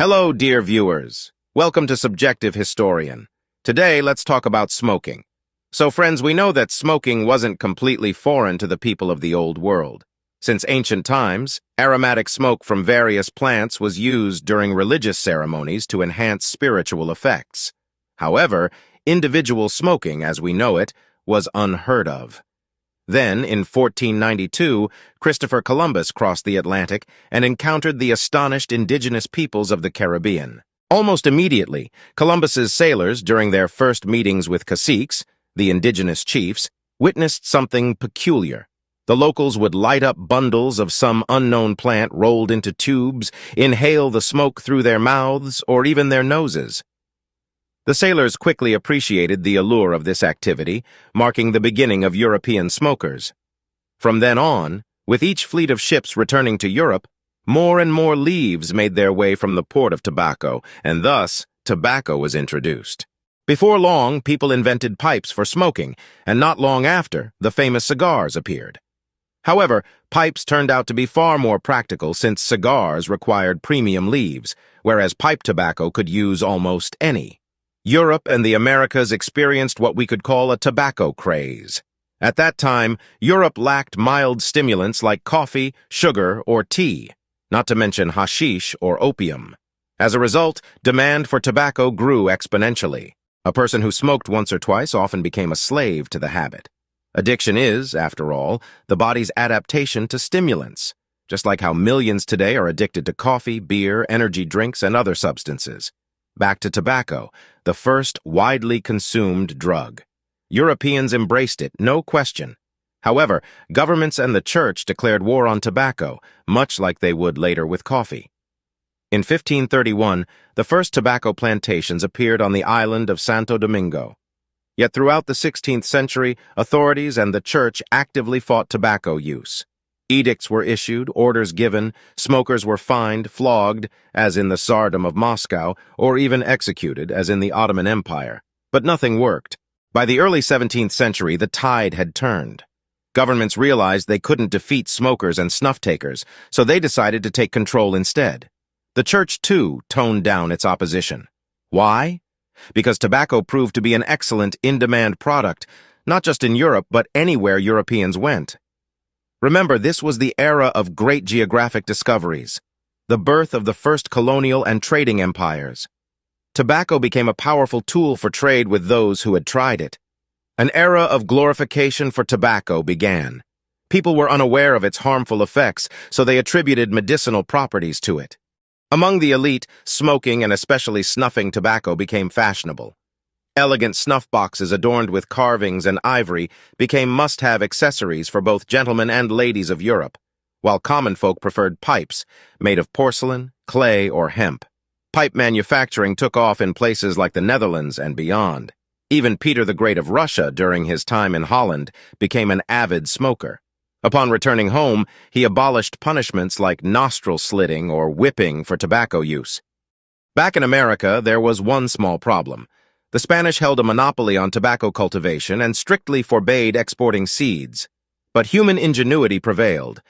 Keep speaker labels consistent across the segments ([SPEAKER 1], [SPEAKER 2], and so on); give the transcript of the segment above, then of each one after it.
[SPEAKER 1] Hello, dear viewers. Welcome to Subjective Historian. Today, let's talk about smoking. So, friends, we know that smoking wasn't completely foreign to the people of the Old World. Since ancient times, aromatic smoke from various plants was used during religious ceremonies to enhance spiritual effects. However, individual smoking, as we know it, was unheard of. Then, in 1492, Christopher Columbus crossed the Atlantic and encountered the astonished indigenous peoples of the Caribbean. Almost immediately, Columbus's sailors, during their first meetings with caciques, the indigenous chiefs, witnessed something peculiar. The locals would light up bundles of some unknown plant rolled into tubes, inhale the smoke through their mouths or even their noses. The sailors quickly appreciated the allure of this activity, marking the beginning of European smokers. From then on, with each fleet of ships returning to Europe, more and more leaves made their way from the port of tobacco, and thus, tobacco was introduced. Before long, people invented pipes for smoking, and not long after, the famous cigars appeared. However, pipes turned out to be far more practical since cigars required premium leaves, whereas pipe tobacco could use almost any. Europe and the Americas experienced what we could call a tobacco craze. At that time, Europe lacked mild stimulants like coffee, sugar, or tea, not to mention hashish or opium. As a result, demand for tobacco grew exponentially. A person who smoked once or twice often became a slave to the habit. Addiction is, after all, the body's adaptation to stimulants, just like how millions today are addicted to coffee, beer, energy drinks, and other substances. Back to tobacco, the first widely consumed drug. Europeans embraced it, no question. However, governments and the church declared war on tobacco, much like they would later with coffee. In 1531, the first tobacco plantations appeared on the island of Santo Domingo. Yet throughout the 16th century, authorities and the church actively fought tobacco use. Edicts were issued, orders given, smokers were fined, flogged, as in the Tsardom of Moscow, or even executed, as in the Ottoman Empire. But nothing worked. By the early 17th century, the tide had turned. Governments realized they couldn't defeat smokers and snuff-takers, so they decided to take control instead. The church, too, toned down its opposition. Why? Because tobacco proved to be an excellent in-demand product, not just in Europe, but anywhere Europeans went. Remember, this was the era of great geographic discoveries, the birth of the first colonial and trading empires. Tobacco became a powerful tool for trade with those who had tried it. An era of glorification for tobacco began. People were unaware of its harmful effects, so they attributed medicinal properties to it. Among the elite, smoking and especially snuffing tobacco became fashionable. Elegant snuff boxes adorned with carvings and ivory became must-have accessories for both gentlemen and ladies of Europe, while common folk preferred pipes, made of porcelain, clay, or hemp. Pipe manufacturing took off in places like the Netherlands and beyond. Even Peter the Great of Russia, during his time in Holland, became an avid smoker. Upon returning home, he abolished punishments like nostril slitting or whipping for tobacco use. Back in America, there was one small problem. The Spanish held a monopoly on tobacco cultivation and strictly forbade exporting seeds. But human ingenuity prevailed.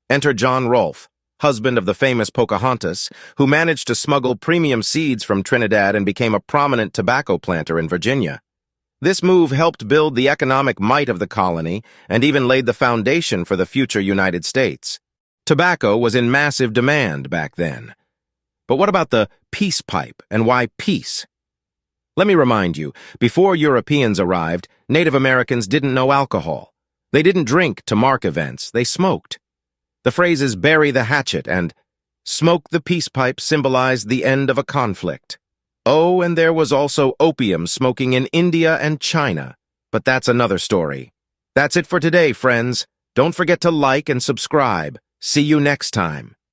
[SPEAKER 1] Enter John Rolfe, husband of the famous Pocahontas, who managed to smuggle premium seeds from Trinidad and became a prominent tobacco planter in Virginia. This move helped build the economic might of the colony and even laid the foundation for the future United States. Tobacco was in massive demand back then. But what about the peace pipe, and why peace? Let me remind you, before Europeans arrived, Native Americans didn't know alcohol. They didn't drink to mark events, they smoked. The phrases "bury the hatchet" and "smoke the peace pipe" symbolized the end of a conflict. Oh, and there was also opium smoking in India and China, but that's another story. That's it for today, friends. Don't forget to like and subscribe. See you next time.